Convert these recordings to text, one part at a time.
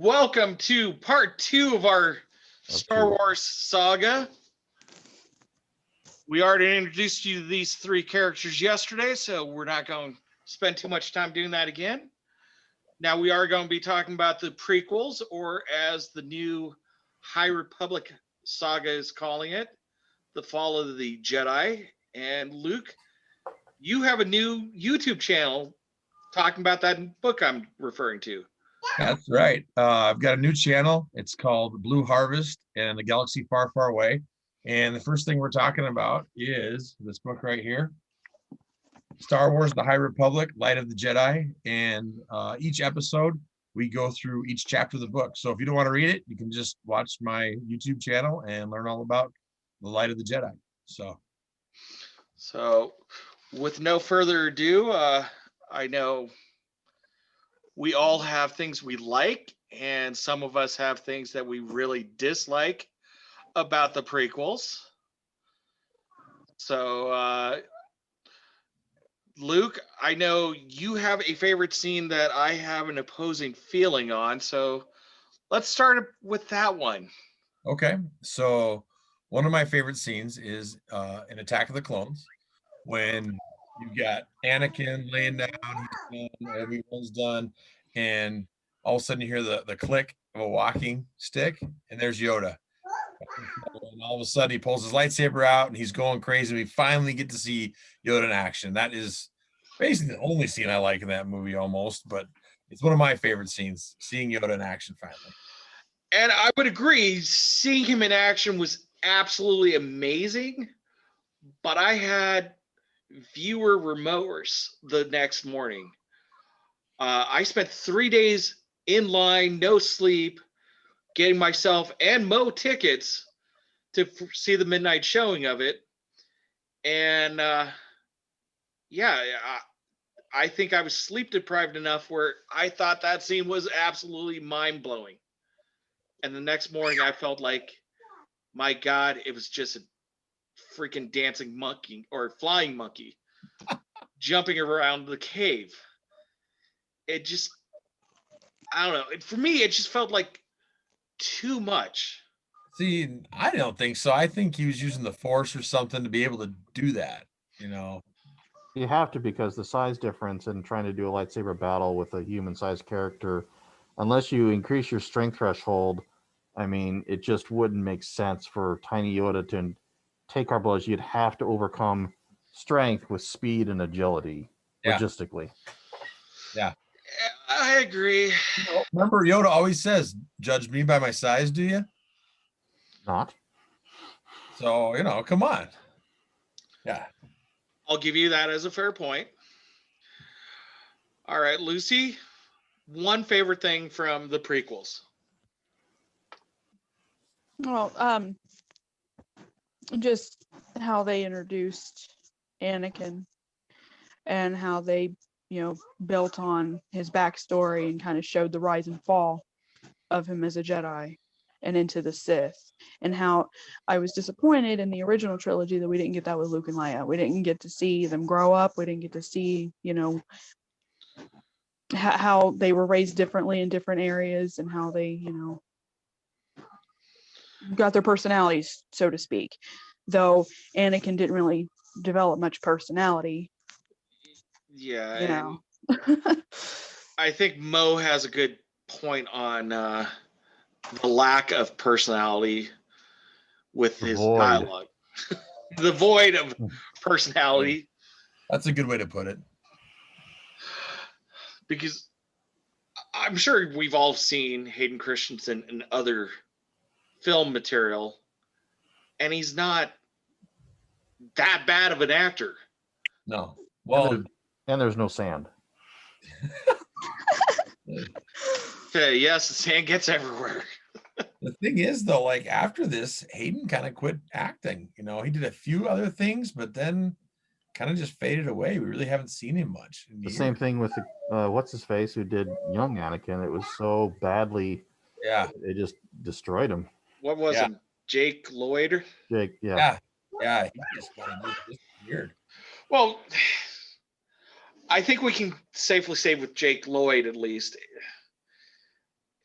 welcome to part 2 of our Star two. Wars saga. We already introduced you to these 3 characters yesterday, so we're not going to spend too much time doing that again. Now we are going to be talking about the prequels, or as the new High Republic saga is calling it, The Fall of the Jedi. And Luke, you have a new YouTube channel talking about that book I'm referring to. That's right. I've got a new channel. It's called Blue Harvest and the Galaxy Far, Far Away. And the first thing we're talking about is this book right here, Star Wars, The High Republic, Light of the Jedi. And each episode, we go through each chapter of the book. So if you don't want to read it, you can just watch my YouTube channel and learn all about the Light of the Jedi. So with no further ado, I know we all have things we like, and some of us have things that we really dislike about the prequels. So, Luke, I know you have a favorite scene that I have an opposing feeling on. So let's start with that one. Okay, so one of my favorite scenes is in Attack of the Clones when you've got Anakin laying down, he's done, everyone's done, and all of a sudden you hear the click of a walking stick, and there's Yoda. And all of a sudden he pulls his lightsaber out and he's going crazy. We finally get to see Yoda in action. That is basically the only scene I like in that movie almost, but it's one of my favorite scenes, seeing Yoda in action finally. And I would agree, seeing him in action was absolutely amazing, but I had viewer remorse the next morning. I spent 3 days in line, no sleep, getting myself and Mo tickets to see the midnight showing of it. And I think I was sleep deprived enough where I thought that scene was absolutely mind blowing. And the next morning I felt like, my God, it was just a freaking dancing monkey or flying monkey jumping around the cave. It just, I don't know. For me, it just felt like too much. See, I don't think so. I think he was using the Force or something to be able to do that, you know. You have to, because the size difference in trying to do a lightsaber battle with a human-sized character, unless you increase your strength threshold, I mean, it just wouldn't make sense for Tiny Yoda to take our blows. You'd have to overcome strength with speed and agility, logistically. Yeah. I agree. Remember, Yoda always says, "Judge me by my size, do you?" Not. So, come on. Yeah. I'll give you that as a fair point. All right, Lucy, one favorite thing from the prequels. Well, just how they introduced Anakin and how they, built on his backstory and kind of showed the rise and fall of him as a Jedi and into the Sith, and how I was disappointed in the original trilogy that we didn't get that with Luke and Leia. We didn't get to see them grow up. We didn't get to see, how they were raised differently in different areas and how they, got their personalities, so to speak. Though Anakin didn't really develop much personality. Yeah. I think Mo has a good point on the lack of personality with his dialogue. The void of personality. That's a good way to put it. Because I'm sure we've all seen Hayden Christensen in other film material, and he's not that bad of an actor. No. Well, and there's no sand. Yes, the sand gets everywhere. The thing is, though, like after this, Hayden kind of quit acting. He did a few other things, but then kind of just faded away. We really haven't seen him much. The same thing with what's his face who did young Anakin. It was so badly. Yeah. It just destroyed him. What was it? Jake Lloyd? Jake, yeah. He just weird. Well, I think we can safely say with Jake Lloyd, at least,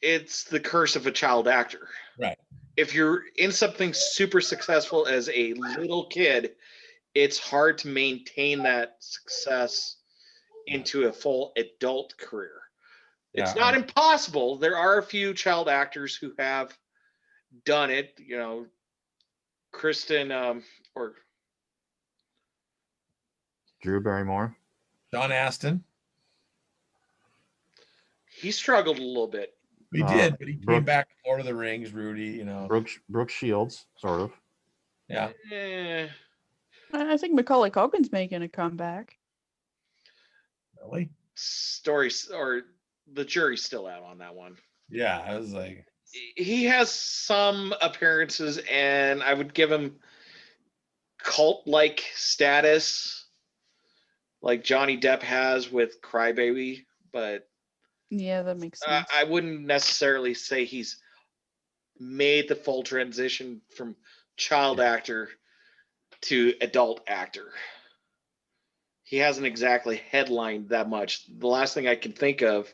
it's the curse of a child actor. Right. If you're in something super successful as a little kid, it's hard to maintain that success into a full adult career. It's Yeah. not impossible. There are a few child actors who have done it. Kristen or Drew Barrymore. Sean Astin. he struggled a little bit. He did, but he came Brooke- back to Lord of the Rings, Rudy, Brooke Shields, sort of. Yeah. Eh, I think Macaulay Culkin's making a comeback. Really? stories or the jury's still out on that one. Yeah. I was like, He has some appearances, and I would give him cult-like status, like Johnny Depp has with Crybaby, but Yeah, that makes sense. I wouldn't necessarily say he's made the full transition from child actor to adult actor. He hasn't exactly headlined that much. The last thing I can think of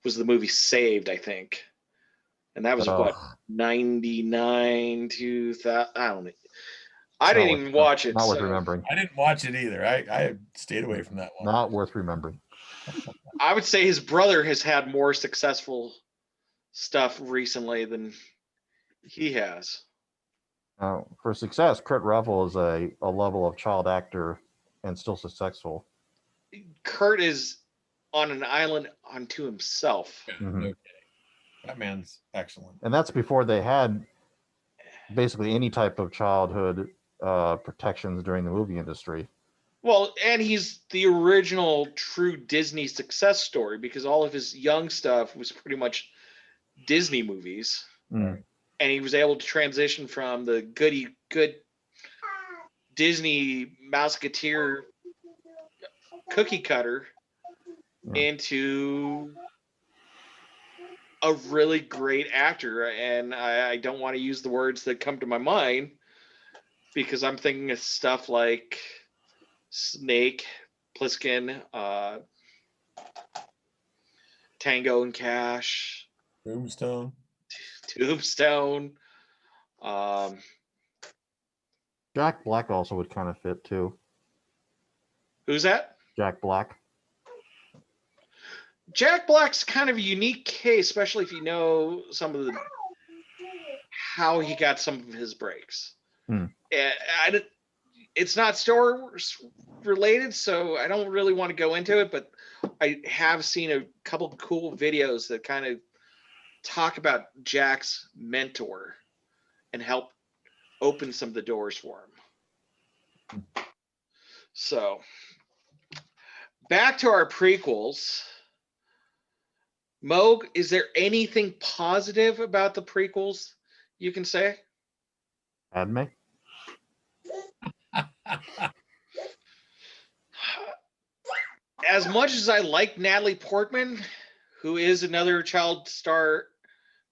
was the movie Saved, I think. And that was what, 99, 2000? I don't know. I didn't even watch it. Not worth so remembering. I didn't watch it either. I stayed away from that one. Not worth remembering. I would say his brother has had more successful stuff recently than he has. For success, Kurt Russell is a level of child actor and still successful. Kurt is on an island unto himself. Mhm. Okay. That man's excellent. And that's before they had basically any type of childhood protections during the movie industry. Well, and he's the original true Disney success story because all of his young stuff was pretty much Disney movies. Mm. And he was able to transition from the good Disney Mouseketeer cookie cutter into a really great actor. And I don't want to use the words that come to my mind because I'm thinking of stuff like Snake, Plissken, Tango and Cash, Tombstone. Tombstone. Jack Black also would kind of fit too. Who's that? Jack Black. Jack Black's kind of a unique case, especially if you know some of the how he got some of his breaks. It's not Star Wars related, so I don't really want to go into it, but I have seen a couple cool videos that kind of talk about Jack's mentor and help open some of the doors for him. So back to our prequels. Moog, is there anything positive about the prequels you can say? Padme. As much as I like Natalie Portman, who is another child star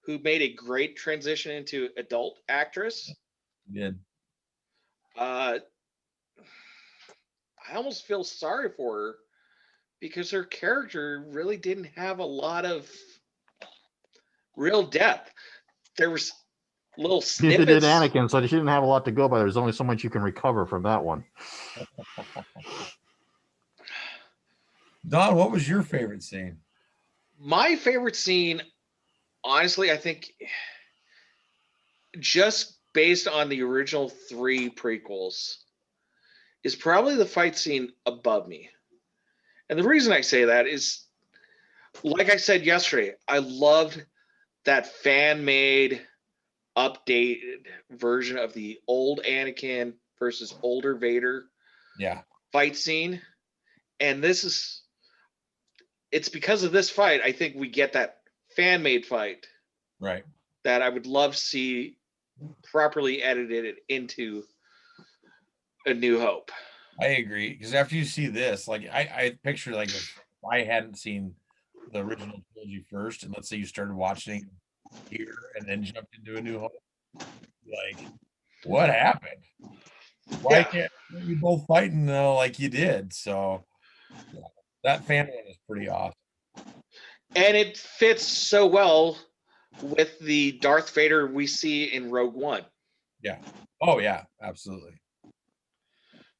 who made a great transition into adult actress, Good. I almost feel sorry for her because her character really didn't have a lot of real depth. There was little She did snippets. Anakin, so she didn't have a lot to go by. There's only so much you can recover from that one. Don, what was your favorite scene? My favorite scene, honestly, I think just based on the original 3 prequels, is probably the fight scene above me. And the reason I say that is, like I said yesterday, I loved that fan-made, updated version of the old Anakin versus older Vader fight scene. And it's because of this fight, I think we get that fan-made fight. Right. That I would love to see properly edited into A New Hope. I agree. Because after you see this, like I picture like if I hadn't seen the original trilogy first, and let's say you started watching here and then jumped into A New Hope, like what happened? Why can't you both fighting like you did? So that fan one is pretty awesome. And it fits so well with the Darth Vader we see in Rogue One. Yeah. Oh yeah, absolutely.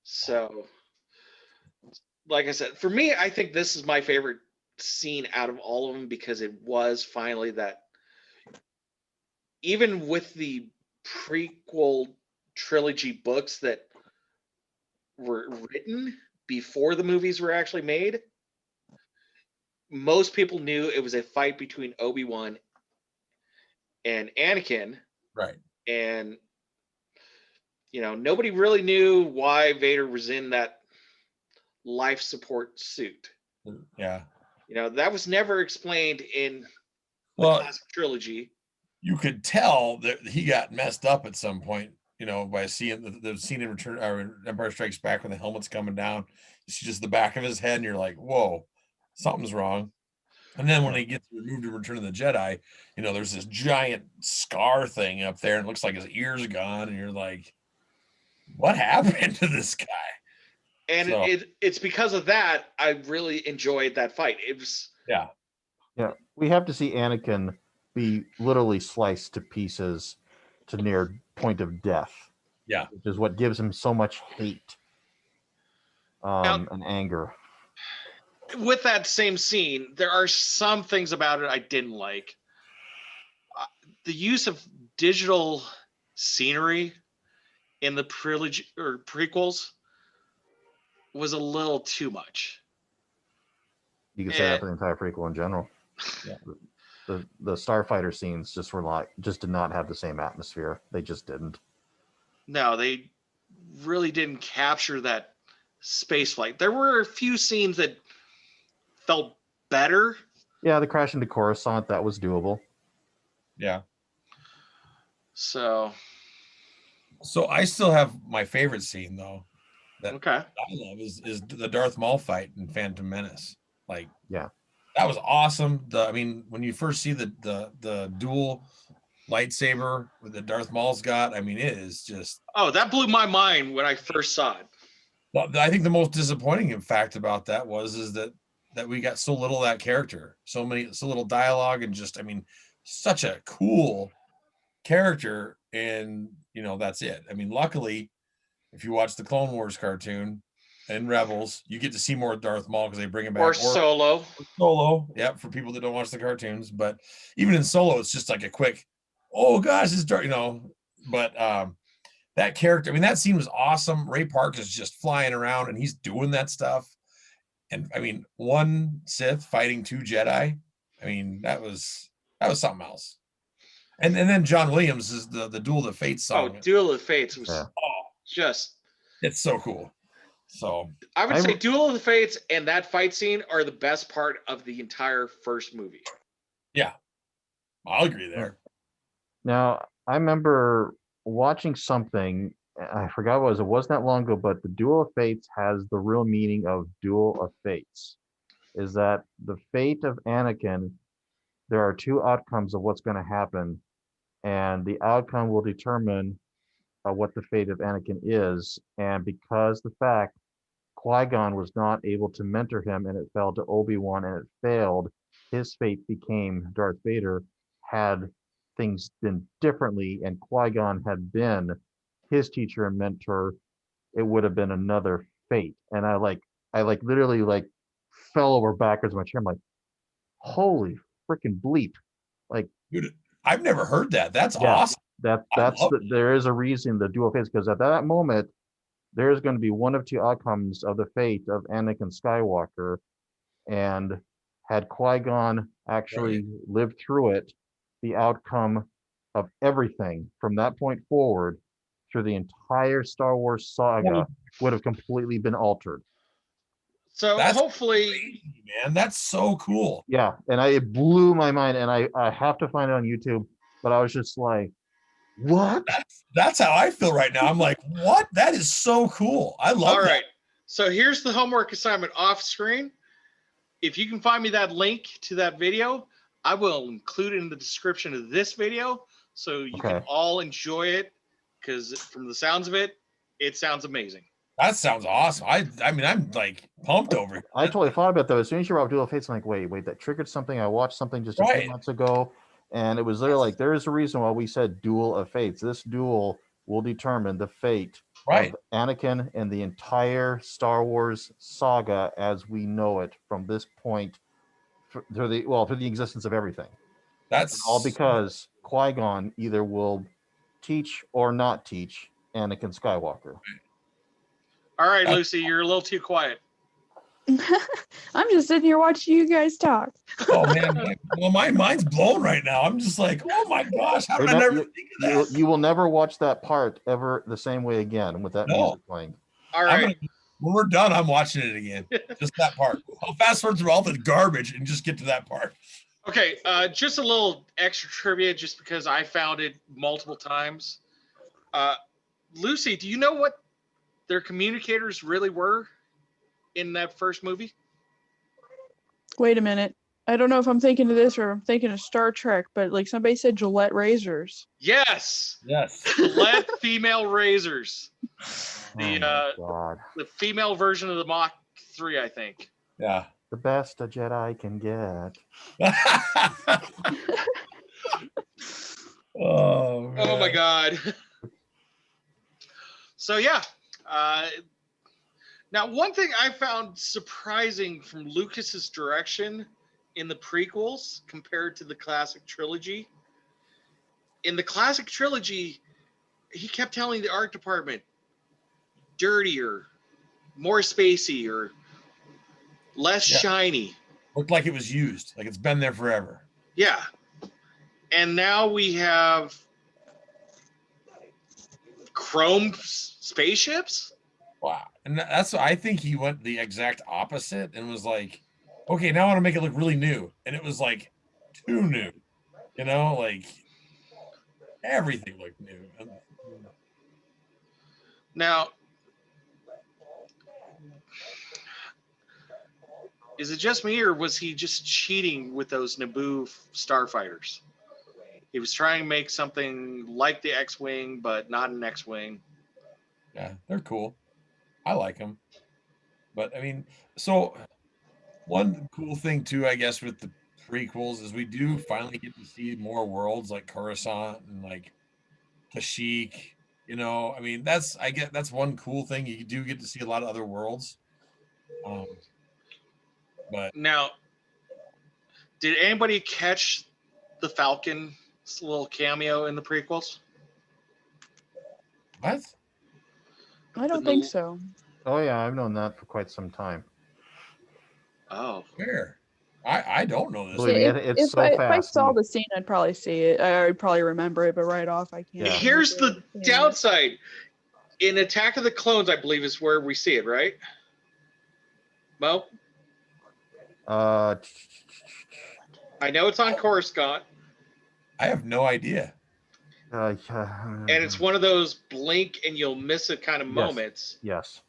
So, like I said, for me, I think this is my favorite scene out of all of them because it was finally that, even with the prequel trilogy books that were written before the movies were actually made, most people knew it was a fight between Obi-Wan and Anakin, Right. and nobody really knew why Vader was in that life support suit. Yeah. That was never explained in the Well, classic trilogy. you could tell that he got messed up at some point, by seeing the scene in Return or Empire Strikes Back when the helmet's coming down. You see just the back of his head, and you're like, whoa, something's wrong. And then when he gets removed in Return of the Jedi, there's this giant scar thing up there, and it looks like his ear's gone, and you're like, what happened to this guy? And So- it's because of that I really enjoyed that fight. It was Yeah. Yeah, we have to see Anakin be literally sliced to pieces to near point of death. Yeah. Which is what gives him so much hate and anger. with that same scene. There are some things about it I didn't like. The use of digital scenery in the trilogy or prequels was a little too much. You could say that for the entire prequel in general. Yeah. The starfighter scenes just did not have the same atmosphere. They just didn't. No, they really didn't capture that space flight. There were a few scenes that felt better. Yeah, the crash into Coruscant, that was doable. Yeah. So I still have my favorite scene though. That okay. I love is the Darth Maul fight in Phantom Menace. Like, yeah, that was awesome. When you first see the dual lightsaber with the Darth Maul's got, it is just. Oh, that blew my mind when I first saw it. Well, I think the most disappointing fact about that is that we got so little of that character, so little dialogue, and just such a cool character, and that's it. Luckily, if you watch the Clone Wars cartoon and Rebels, you get to see more Darth Maul because they bring him back. Or Solo. Yeah, for people that don't watch the cartoons. But even in Solo, it's just like a quick, oh gosh, it's Darth, But that character, that scene was awesome. Ray Park is just flying around and he's doing that stuff. And one Sith fighting two Jedi. That was something else. And then John Williams is the Duel of the Fates song. Oh, Duel of the Fates was just. It's so cool. So I would say Duel of the Fates and that fight scene are the best part of the entire first movie. Yeah, I'll agree there. Now, I remember watching something, I forgot what it was. It wasn't that long ago, but the Duel of Fates has the real meaning of Duel of Fates. Is that the fate of Anakin, there are two outcomes of what's going to happen, and the outcome will determine what the fate of Anakin is. And because the fact Qui-Gon was not able to mentor him and it fell to Obi-Wan and it failed, his fate became Darth Vader. Had things been differently and Qui-Gon had been his teacher and mentor, it would have been another fate. And I literally fell over backwards in my chair. I'm like, holy freaking bleep. Like, dude, I've never heard that. That's yeah, awesome. There is a reason the Duel of Fates, because at that moment there is going to be one of two outcomes of the fate of Anakin Skywalker, and had Qui-Gon actually lived through it, the outcome of everything from that point forward through the entire Star Wars saga would have completely been altered. So hopefully, crazy, man, that's so cool. Yeah, and it blew my mind, and I have to find it on YouTube, but I was just like, what? That's how I feel right now. I'm like, what? That is so cool. I love all that. right. So here's the homework assignment off screen. If you can find me that link to that video, I will include it in the description of this video so you can all enjoy it, because from the sounds of it, it sounds amazing. That sounds awesome. I'm like pumped over it. I totally thought about that. As soon as you brought up Duel of Fates, I'm like, wait, that triggered something. I watched something just a few months ago, And it was there like there is a reason why we said duel of fates. This duel will determine the fate Right. of Anakin and the entire Star Wars saga as we know it from this point through the existence of everything. That's All because Qui-Gon either will teach or not teach Anakin Skywalker. All right, That- Lucy, you're a little too quiet. I'm just sitting here watching you guys talk. Oh man, my mind's blown right now. I'm just like, oh my gosh, how did I never think of that? You will never watch that part ever the same way again with that No. music playing. All I'm right. when we're done, I'm watching it again. Just that part. I'll fast forward through all the garbage and just get to that part. Okay, just a little extra trivia, just because I found it multiple times. Lucy, do you know what their communicators really were in that first movie? Wait a minute. I don't know if I'm thinking of this or I'm thinking of Star Trek, but like somebody said Gillette razors. Yes, Yes. lead female razors. The Oh my God. the female version of the Mach 3, I think. Yeah. The best a Jedi can get. Oh, man. Oh my God. So yeah. Now, one thing I found surprising from Lucas's direction in the prequels compared to the classic trilogy. In the classic trilogy, he kept telling the art department, dirtier, more spacey, or less Yeah. shiny. Looked like it was used, like it's been there forever. Yeah. And now we have chrome spaceships. Wow. And that's I think he went the exact opposite and was like, okay, now I want to make it look really new. And it was like too new. You know, like everything looked new. Now, is it just me, or was he just cheating with those Naboo starfighters? He was trying to make something like the X-Wing, but not an X-Wing. Yeah, they're cool. I like them. But I mean, so one cool thing too, I guess, with the prequels is we do finally get to see more worlds like Coruscant and like Kashyyyk. You know, I mean, that's one cool thing. You do get to see a lot of other worlds. But Now, did anybody catch the Falcon's little cameo in the prequels? what? I don't The think l- so. Oh yeah, I've known that for quite some time. Oh, Where? I don't know this. Believe me, If, it's if so I, if I fast. saw the scene, I'd probably see it. I'd probably remember it, but right off, I can't. Yeah. here's the remember it. downside. In Attack of the Clones, I believe is where we see it, right? Mo, Uh, I know it's on Coruscant, I have no idea. and it's one of those blink and you'll miss it kind of Yes. moments. yes.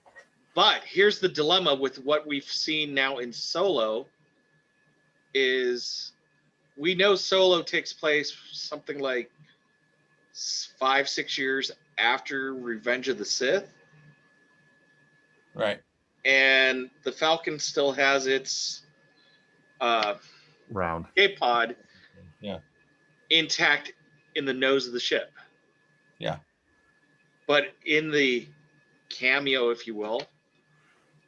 But here's the dilemma with what we've seen now in Solo is we know Solo takes place something like 5-6 years after Revenge of the Sith, Right. and the Falcon still has its Round. escape pod Yeah. intact in the nose of the ship. Yeah. But in the cameo, if you will,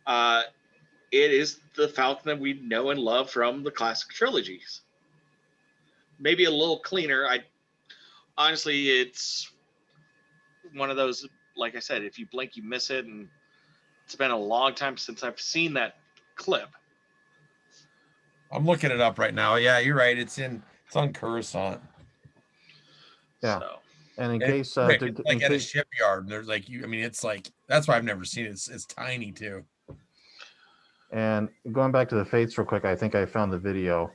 it is the Falcon that we know and love from the classic trilogies. Maybe a little cleaner. Honestly, it's one of those, like I said, if you blink, you miss it, and it's been a long time since I've seen that clip. I'm looking it up right now. Yeah, you're right. It's on Coruscant. Yeah. So, And in And case, right, to, it's in like at a case shipyard. And there's like I mean, it's like that's why I've never seen it. It's tiny too. and going back to the fates real quick, I think I found the video.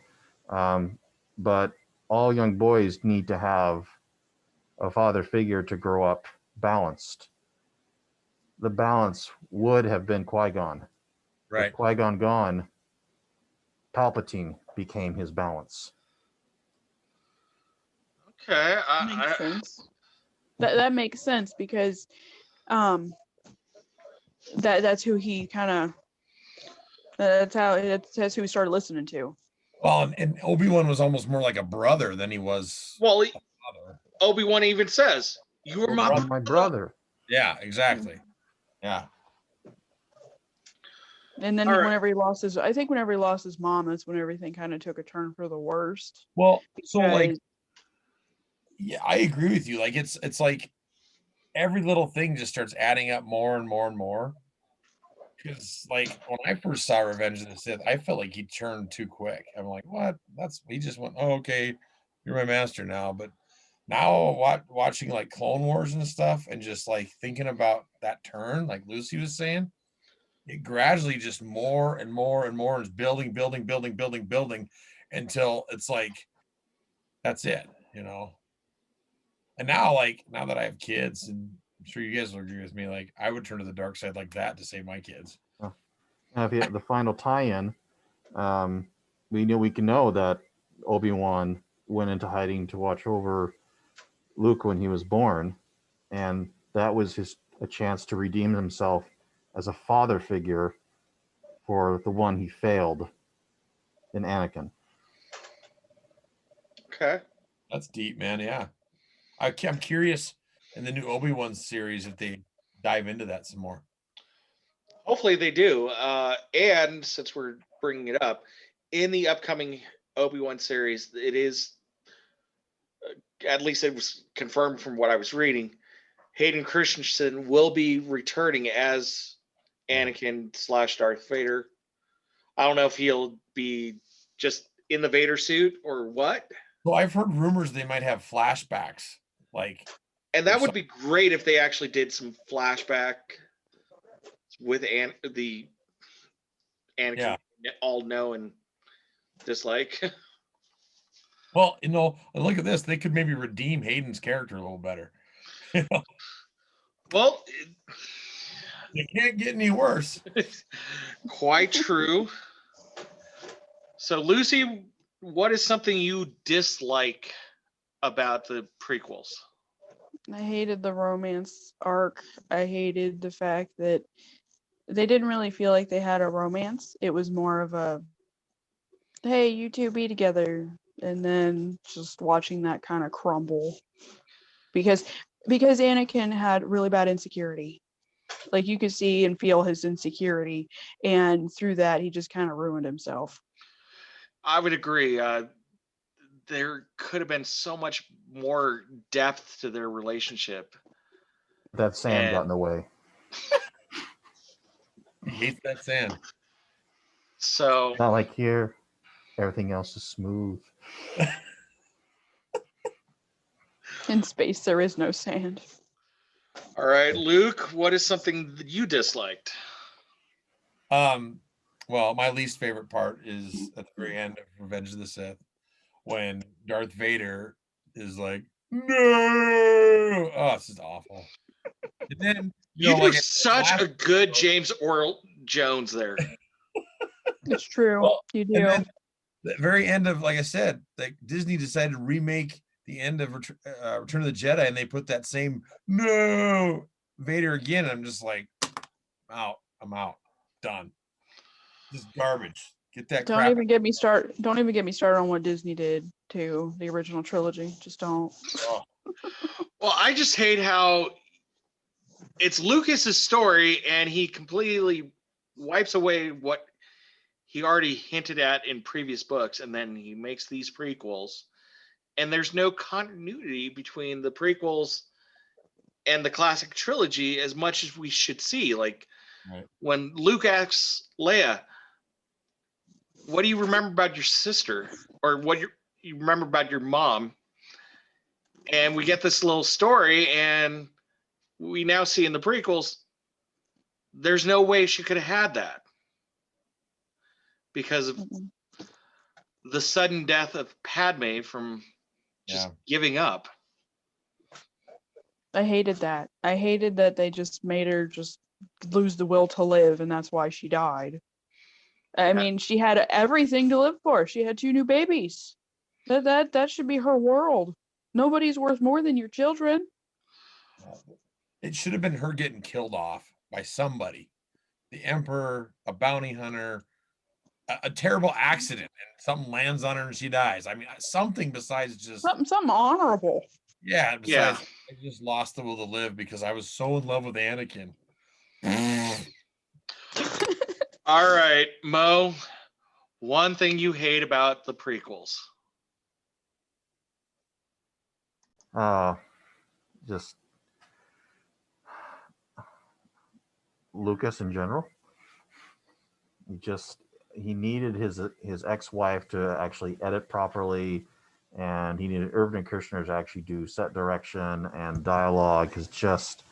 But all young boys need to have a father figure to grow up balanced. The balance would have been Qui-Gon. Right. With Qui-Gon gone, Palpatine became his balance. okay. Makes sense. That makes sense because that's who he kind of that's who he started listening to. Well, and Obi-Wan was almost more like a brother than he was Well, a father. Obi-Wan even says, "You were Or my brother. My brother." brother. Yeah, exactly. Yeah. And then All right. I think whenever he lost his mom, that's when everything kind of took a turn for the worst. Well, so like, Because yeah, I agree with you. Like it's like every little thing just starts adding up more and more and more. Because like when I first saw Revenge of the Sith, I felt like he turned too quick. I'm like, what? That's he just went, oh, okay, you're my master now. But now watching like Clone Wars and stuff and just like thinking about that turn, like Lucy was saying, it gradually just more and more and more is building, building, building, building, building until it's like that's it, you know. And now, like now that I have kids, and I'm sure you guys will agree with me, like I would turn to the dark side like that to save my kids. Now, if you the final tie-in, we can know that Obi-Wan went into hiding to watch over Luke when he was born, and that was a chance to redeem himself as a father figure for the one he failed in Anakin. Okay. That's deep, man. Yeah. I'm curious in the new Obi-Wan series if they dive into that some more. Hopefully they do. And since we're bringing it up, in the upcoming Obi-Wan series, it is, at least it was confirmed from what I was reading, Hayden Christensen will be returning as Anakin / Darth Vader. I don't know if he'll be just in the Vader suit or what. Well, I've heard rumors they might have flashbacks, like And or that would some- be great if they actually did some flashback with the Anakin yeah. all know and dislike. Well, look at this. They could maybe redeem Hayden's character a little better. Well, It can't get any worse. quite true. So, Lucy, what is something you dislike about the prequels? I hated the romance arc. I hated the fact that they didn't really feel like they had a romance. It was more of a, hey, you two be together, and then just watching that kind of crumble because Anakin had really bad insecurity. Like you could see and feel his insecurity, and through that he just kind of ruined himself. I would agree. There could have been so much more depth to their relationship. That sand got in And the way. He hates that sand. so, Not like here, everything else is smooth. In space, there is no sand. all right, Luke, what is something that you disliked? Well, my least favorite part is at the very end of Revenge of the Sith when Darth Vader is like, no, oh, it's just awful. And then You do like such a good James Earl Jones there. It's true. Well, You and do. then the very end of, like I said, like Disney decided to remake the end of Return of the Jedi, and they put that same no Vader again. And I'm just like, I'm out, done. Just garbage. Get that Don't crap. even get me started on what Disney did to the original trilogy. Just don't. Oh, Well, I just hate how it's Lucas's story and he completely wipes away what he already hinted at in previous books, and then he makes these prequels, and there's no continuity between the prequels and the classic trilogy as much as we should see. Like right. when Luke asks Leia, what do you remember about your sister, or what you remember about your mom? And we get this little story, and we now see in the prequels there's no way she could have had that because of Mm-mm. the sudden death of Padme from just giving up. I hated that. I hated that they just made her just lose the will to live, and that's why she died. I mean, she had everything to live for. She had 2 new babies. That should be her world. Nobody's worth more than your children. It should have been her getting killed off by somebody. The Emperor, a bounty hunter, a terrible accident and something lands on her and she dies. I mean, something besides just Something honorable. yeah. Yeah. Besides, I just lost the will to live because I was so in love with Anakin. All right, Mo. One thing you hate about the prequels. Just Lucas in general. He needed his ex-wife to actually edit properly, and he needed Irvin Kershner to actually do set direction and dialogue. Because just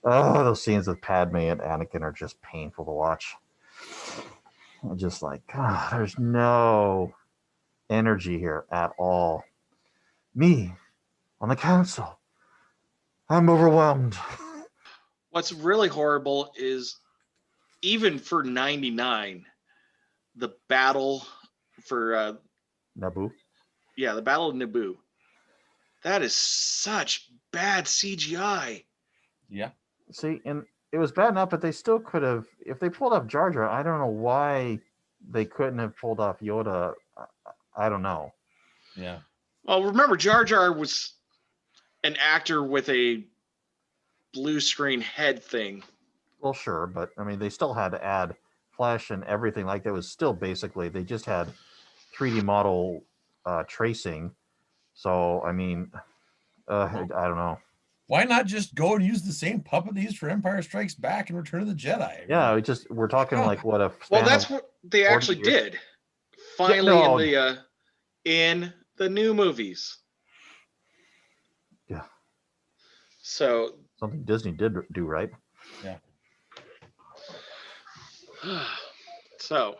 those scenes with Padme and Anakin are just painful to watch. I'm just like, God, there's no energy here at all. Me on the council, I'm overwhelmed. What's really horrible is even for 99, the battle for Naboo. the Battle of Naboo. That is such bad CGI. Yeah. See, and it was bad enough, but they still could have, if they pulled off Jar Jar, I don't know why they couldn't have pulled off Yoda. I don't know. Yeah. Well, remember, Jar Jar was an actor with a blue screen head thing. Well, sure, but I mean, they still had to add flesh and everything. Like that was still basically they just had 3D model tracing. So I mean, I don't know. Why not just go and use the same puppet they used for Empire Strikes Back and Return of the Jedi? Yeah, we're talking Yeah. like what a Well, span that's of- what they 40 actually years. did. Finally, no. in the new movies. Yeah. So Something Disney did do right. Yeah. So,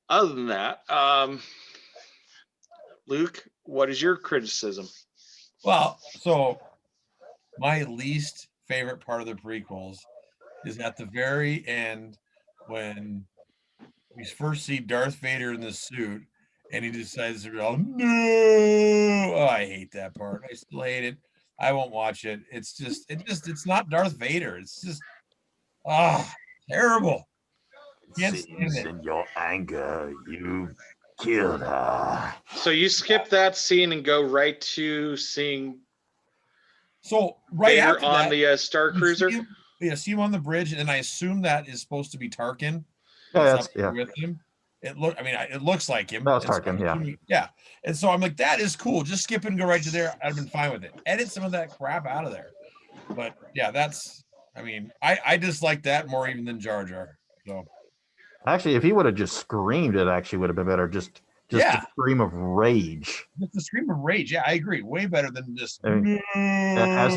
other than that, Luke, what is your criticism? Well, so my least favorite part of the prequels is at the very end when we first see Darth Vader in the suit and he decides to go, no. Oh, I hate that part. I still hate it. I won't watch it. It's not Darth Vader. It's just, terrible. Can't stand it. In your anger, you killed her. So you skip that scene and go right to seeing So right Vader after on that, the Star you Cruiser. see him on the bridge, and I assume that is supposed to be Tarkin. Yeah, That's that's up there yeah. with him. It looks like him. That was And so Tarkin, I'm yeah. assuming- yeah. And so I'm like, that is cool. Just skip and go right to there. I'd have been fine with it. Edit some of that crap out of there. But yeah, I dislike that more even than Jar Jar. So Actually, if he would have just screamed, it actually would have been better. Just Yeah. a scream of rage. just the scream of rage. Yeah, I agree. Way better than just I mean, as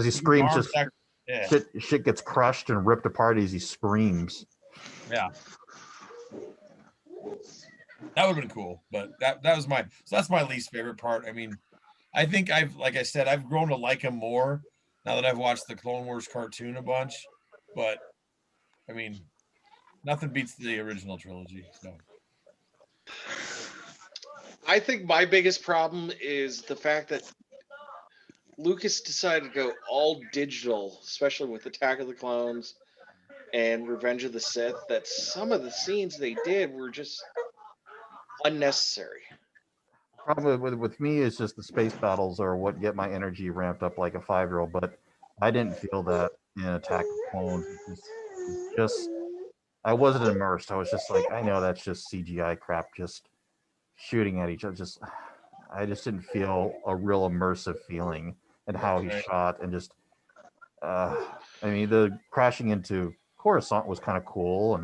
he screams, arm just back- yeah. shit gets crushed and ripped apart as he screams. Yeah. That would have been cool, but that's my least favorite part. I mean, I think like I said, I've grown to like him more now that I've watched the Clone Wars cartoon a bunch. But I mean, nothing beats the original trilogy. So I think my biggest problem is the fact that Lucas decided to go all digital, especially with Attack of the Clones and Revenge of the Sith, that some of the scenes they did were just unnecessary. Problem with me is just the space battles are what get my energy ramped up like a 5-year-old. But I didn't feel that in Attack of the Clones. It's just I wasn't immersed. I was just like, I know that's just CGI crap, just shooting at each other. I just didn't feel a real immersive feeling in how he Right. shot and just. I mean, the crashing into Coruscant was kind of cool,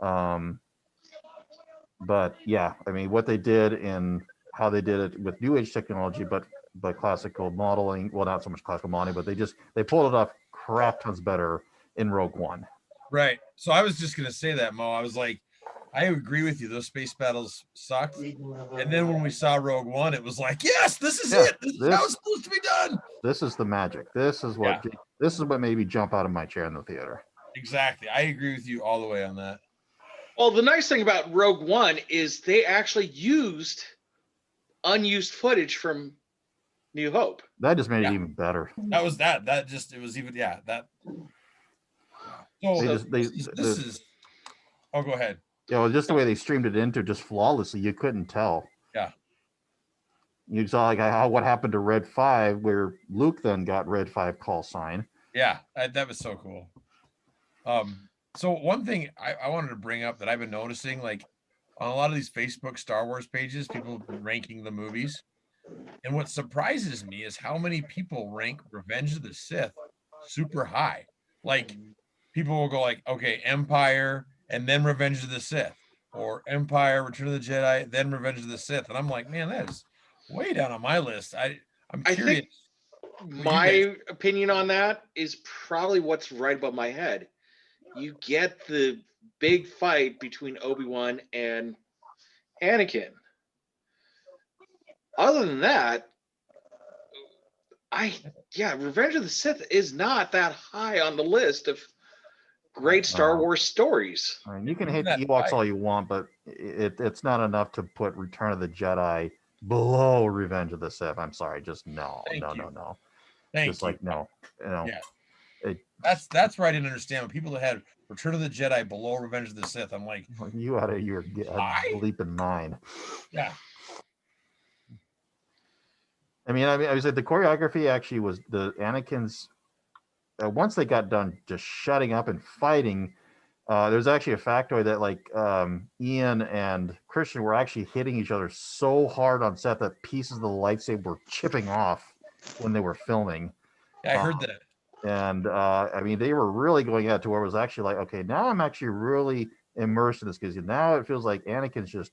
and but yeah, I mean, what they did in how they did it with new age technology, but classical modeling. Well, not so much classical modeling, but they pulled it off crap tons better in Rogue One. right. So I was just gonna say that, Mo. I was like, I agree with you. Those space battles sucked. And then when we saw Rogue One, it was like, yes, this is Yeah, it. This is how it's supposed to be done. This is the magic. This is what made me jump out of my chair in the theater. Exactly. I agree with you all the way on that. Well, the nice thing about Rogue One is they actually used unused footage from New Hope. That just made Yeah. it even better. That was that. That just it was even that. So They this just- they- is. Oh, go ahead. You know, just the way they streamed it into just flawlessly, you couldn't tell. Yeah. You saw like how what happened to Red 5, where Luke then got Red 5 call sign. Yeah, that was so cool. So one thing I wanted to bring up that I've been noticing, like on a lot of these Facebook Star Wars pages, people have been ranking the movies. And what surprises me is how many people rank Revenge of the Sith super high. Like people will go like, okay, Empire and then Revenge of the Sith, or Empire, Return of the Jedi, then Revenge of the Sith. And I'm like, man, that is way down on my list. I'm I curious. think what you guys- my opinion on that is probably what's right above my head. You get the big fight between Obi-Wan and Anakin. Other than that, Revenge of the Sith is not that high on the list of great Star No. Wars stories. I mean, you can Isn't hate the that Ewoks right? all you want, but it's not enough to put Return of the Jedi below Revenge of the Sith. I'm sorry, just no, Thank no, you. no, no. Thank Just you. like no, Yeah. It, That's where I didn't understand. When people that had Return of the Jedi below Revenge of the Sith, I'm like, you out of your Why? bleeping mind. yeah, I was like the choreography actually was the Anakin's. Once they got done just shutting up and fighting, there's actually a factoid that like Ian and Christian were actually hitting each other so hard on set that pieces of the lightsaber were chipping off when they were filming. I heard that. And I mean, they were really going out to where it was actually like, okay, now I'm actually really immersed in this because now it feels like Anakin's just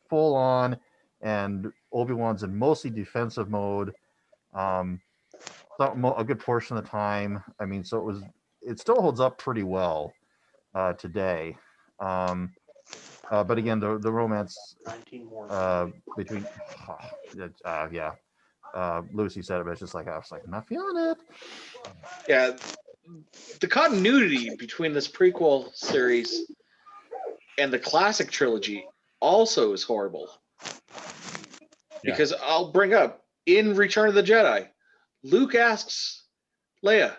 full on, and Obi-Wan's in mostly defensive mode. A good portion of the time. I mean, so it still holds up pretty well today. But again, the romance between, Lucy said it, but it's just like I was like, I'm not feeling it. Yeah, the continuity between this prequel series and the classic trilogy also is horrible. Yeah. Because I'll bring up in Return of the Jedi, Luke asks Leia,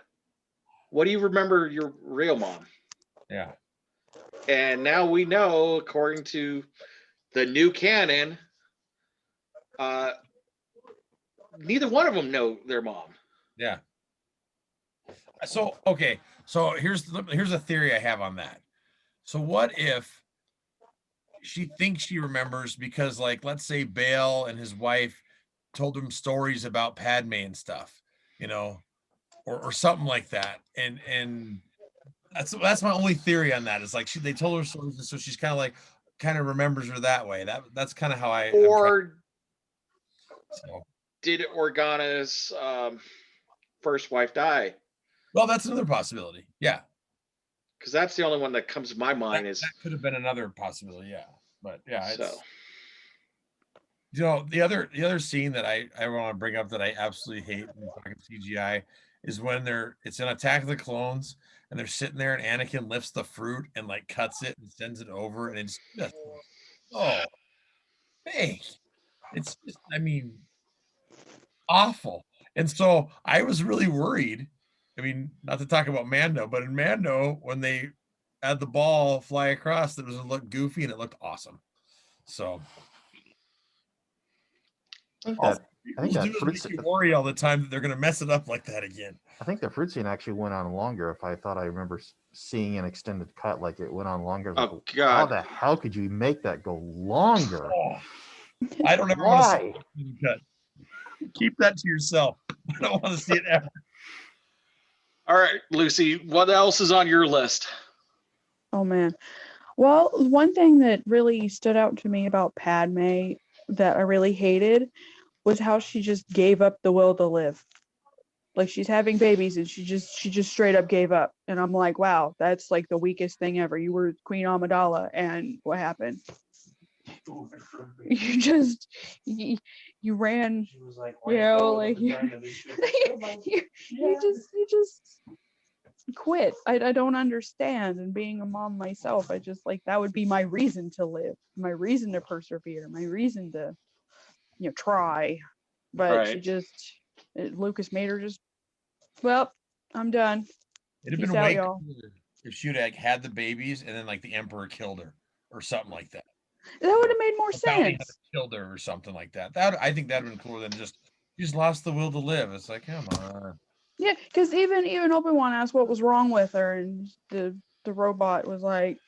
"What do you remember your real mom?" Yeah. And now we know, according to the new canon, neither one of them know their mom. Yeah. So okay, so here's a theory I have on that. So what if she thinks she remembers because, like, let's say Bale and his wife told him stories about Padme and stuff, you know, or something like that, and that's my only theory on that. Is like they told her stories, and so she's kind of remembers her that way. That's kind of how Or so. did Organa's first wife die? Well, that's another possibility. Yeah. Because that's the only one that comes to my mind. That could have been another possibility. Yeah. But yeah, So. You know, the other scene that I want to bring up that I absolutely hate in fucking CGI is when it's in Attack of the Clones and they're sitting there and Anakin lifts the fruit and like cuts it and sends it over, and it's just fake. It's just, I mean, awful. And so I was really worried. I mean, not to talk about Mando, but in Mando, when they had the ball fly across, it was look goofy and it looked awesome. So I think that make you worry all the time that they're going to mess it up like that again. I think the fruit scene actually went on longer. If I thought I remember seeing an extended cut, like it went on longer. Oh like, God! How the hell could you make that go longer? Oh, I don't ever want to see it cut. Keep that to yourself. I don't want to see it ever. All right, Lucy, what else is on your list? Oh man. Well, one thing that really stood out to me about Padme that I really hated was how she just gave up the will to live. Like she's having babies and she just straight up gave up. And I'm like, wow, that's like the weakest thing ever. You were Queen Amidala and what happened? You ran, She was like, you know, like you just quit. I don't understand. And being a mom myself, I just like that would be my reason to live, my reason to persevere, my reason to, try. But she Right. Lucas made her just, well, I'm done. It'd have Peace been out, way y'all. cooler if she would have had the babies and then like the Emperor killed her. or something like that. That would have made more A bounty hunter sense. killed her or something like that. That I think that'd have been cooler than just you just lost the will to live. It's like, come on. Yeah, because even Obi-Wan asked what was wrong with her, and the robot was like,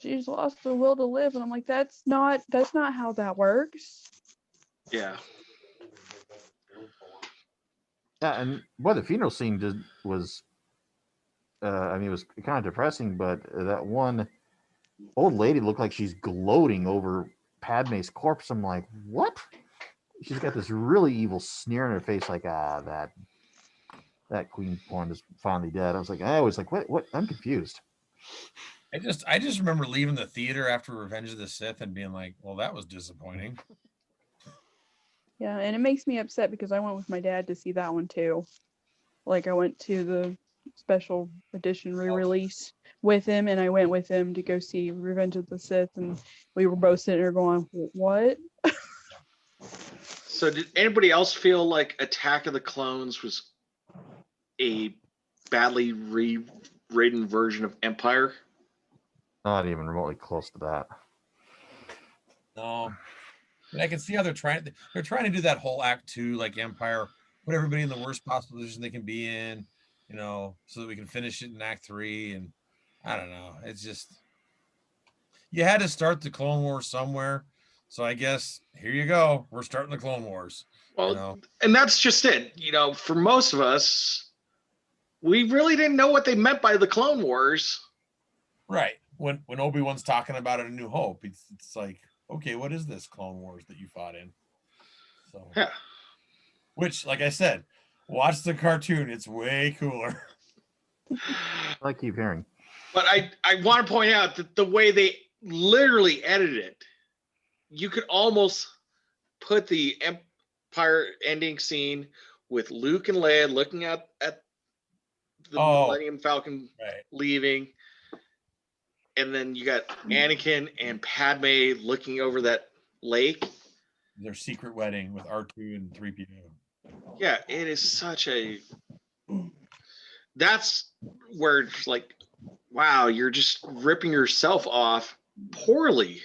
she's lost the will to live, and I'm like, that's not how that works. Yeah. Yeah, and boy, the funeral scene was, I mean, it was kind of depressing, but that one old lady looked like she's gloating over Padme's corpse. I'm like, what? She's got this really evil sneer in her face, like, that Queen Pawn is finally dead. I was like, what? I'm confused. I just remember leaving the theater after Revenge of the Sith and being like, well, that was disappointing. Yeah, and it makes me upset because I went with my dad to see that one too. Like, I went to the special edition re-release with him, and I went with him to go see Revenge of the Sith, and we were both sitting there going, what? So did anybody else feel like Attack of the Clones was a badly rewritten version of Empire? Not even remotely close to that. No. And I can see how they're trying to do that whole act 2 like Empire, put everybody in the worst possible position they can be in, so that we can finish it in act 3. And I don't know. It's just you had to start the Clone Wars somewhere. So I guess here you go. We're starting the Clone Wars. Well, and that's just it. For most of us, we really didn't know what they meant by the Clone Wars. Right. When Obi-Wan's talking about it in New Hope, it's like, okay, what is this Clone Wars that you fought in? So yeah. Which, like I said, watch the cartoon. It's way cooler. I keep hearing. But I want to point out that the way they literally edited it, you could almost put the Empire ending scene with Luke and Leia looking at the Millennium Falcon leaving. And then you got Anakin and Padme looking over that lake. Their secret wedding with R2 and 3PO. Yeah, it is such a... That's where it's like, wow, you're just ripping yourself off poorly.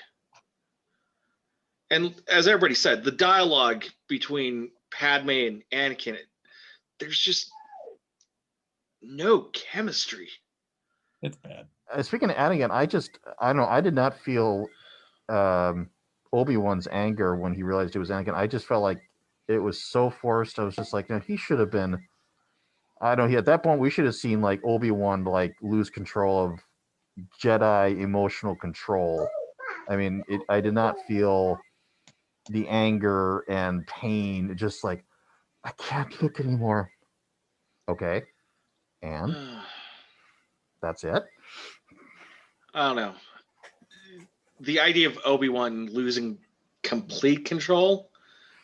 And as everybody said, the dialogue between Padme and Anakin, there's just no chemistry. It's bad. Speaking of Anakin, I don't know. I did not feel Obi-Wan's anger when he realized it was Anakin. I just felt like it was so forced. I was just like, no, he should have been. I don't know. At that point, we should have seen like Obi-Wan lose control of Jedi emotional control. I mean, I did not feel the anger and pain. Just like, I can't look anymore. Okay, and that's it. I don't know. The idea of Obi-Wan losing complete control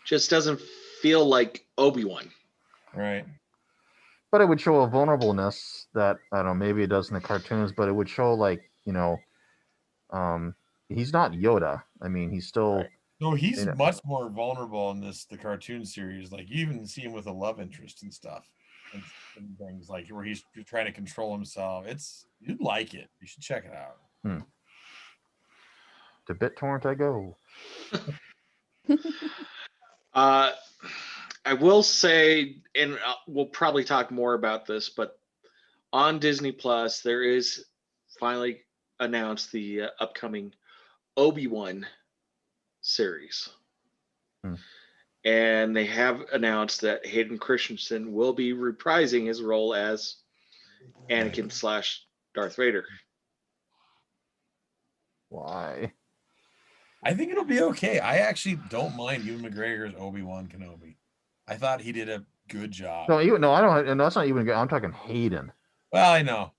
just doesn't feel like Obi-Wan. Right. But it would show a vulnerableness that, I don't know, maybe it does in the cartoons, but it would show he's not Yoda. I mean, he's still... Right. No, he's much more vulnerable in the cartoon series. Like, you even see him with a love interest and stuff. And things like where he's trying to control himself. You'd like it. You should check it out. To BitTorrent I go. I will say, and we'll probably talk more about this, but on Disney Plus, there is finally announced the upcoming Obi-Wan series. And they have announced that Hayden Christensen will be reprising his role as Anakin / Darth Vader. Why? I think it'll be okay. I actually don't mind Ewan McGregor's Obi-Wan Kenobi. I thought he did a good job. No, I don't. And that's not even good. I'm talking Hayden. Well, I know.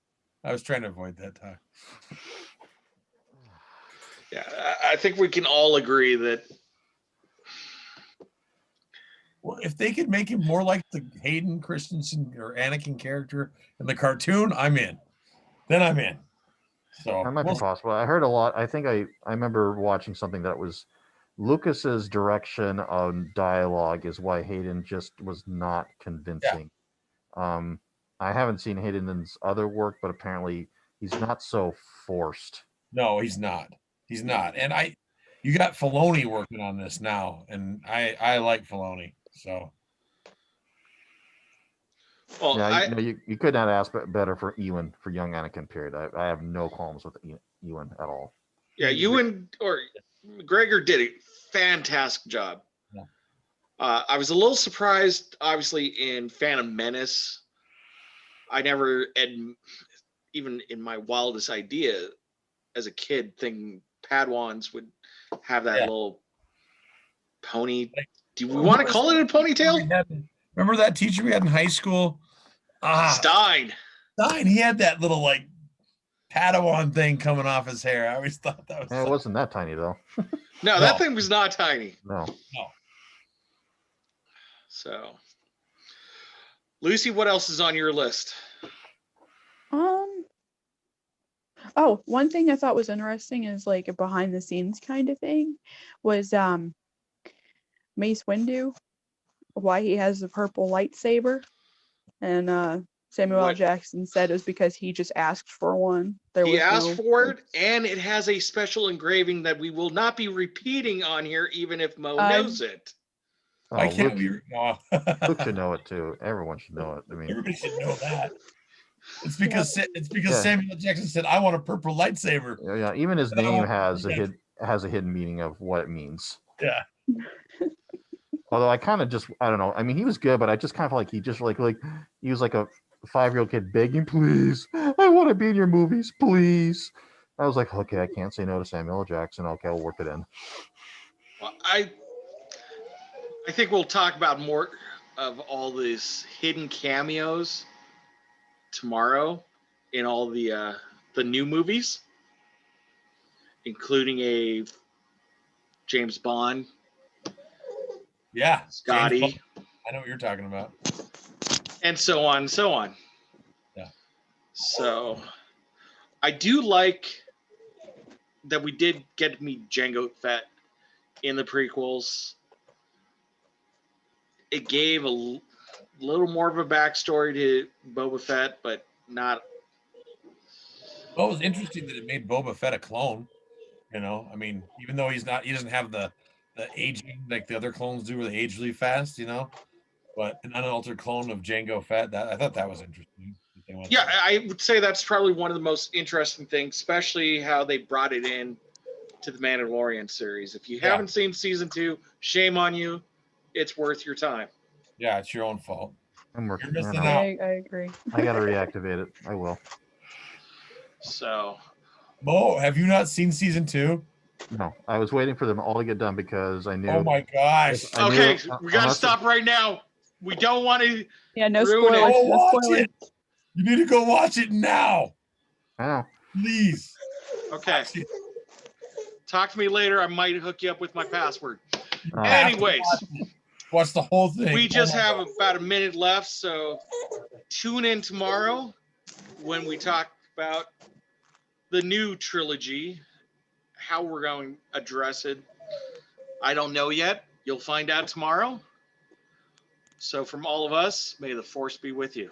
I was trying to avoid that talk. Yeah, I think we can all agree that. Well, if they could make him more like the Hayden Christensen or Anakin character in the cartoon, I'm in. Then I'm in. So that might be possible. I heard a lot. I think I remember watching something that was Lucas's direction on dialogue is why Hayden just was not convincing. Yeah. I haven't seen Hayden's other work, but apparently he's not so forced. No, he's not. He's not. And you got Filoni working on this now, and I like Filoni. So Well, Yeah, I you could not ask better for Ewan for young Anakin. Period. I have no qualms with Ewan at all. yeah, you and or McGregor did a fantastic job. Yeah. I was a little surprised, obviously, in Phantom Menace. I never, even in my wildest idea as a kid, thinking Padawans would have that Yeah. little pony. Do we want to call it a ponytail? Remember that teacher we had in high school? Stein. Stein. He had that little like Padawan thing coming off his hair. I always thought that was. It wasn't that tiny though. No, that thing was not tiny. No. So, Lucy, what else is on your list? Oh, one thing I thought was interesting is like a behind the scenes kind of thing was Mace Windu, why he has the purple lightsaber. And Samuel L. What? Jackson said it was because he just asked for one. He asked for it, and it has a special engraving that we will not be repeating on here, even if Mo knows it. Oh, I can't Luke, be. Luke should know it too. Everyone should know it. I mean, Everybody should know that. It's because Yeah. Samuel L. Jackson said, "I want a purple lightsaber." yeah, even his Oh, name has yeah. a hidden meaning of what it means. Yeah. Although I kind of just I don't know. I mean, he was good, but I just kind of felt like he just like he was like a 5-year-old kid begging, "Please, I want to be in your movies, please." I was like, okay, I can't say no to Samuel L. Jackson. Okay, I'll work it in. Well, I think we'll talk about more of all these hidden cameos tomorrow in all the new movies, including a James Bond, Yeah. Scotty, James Bond. I know what you're talking about. and so on and so on. Yeah. So I do like that we did get to meet Jango Fett in the prequels. It gave a little more of a backstory to Boba Fett, but not. Well, it was interesting that it made Boba Fett a clone. You know, I mean, even though he doesn't have the aging like the other clones do, where they age really fast. You know, but an unaltered clone of Jango Fett. I thought that was interesting. Yeah, I would say that's probably one of the most interesting things, especially how they brought it in to the Mandalorian series. If you haven't seen season 2, shame on you. It's worth your time. Yeah, it's your own fault. I'm working. You're missing I, out. I agree. I gotta reactivate it. I will. So, Mo, have you not seen season 2? No, I was waiting for them all to get done because I knew. Oh my gosh! I knew- okay, we got to unless- stop right now. We don't want to. Yeah, no Ruin it. spoilers. Go No watch spoilers. it. You need to go watch it now, I know. please. Okay. Talk to me later. I might hook you up with my password. Oh. Anyways, Watch the whole thing. we just Oh my have God. about a minute left, so tune in tomorrow when we talk about the new trilogy, how we're going to address it. I don't know yet. You'll find out tomorrow. So from all of us, may the force be with you.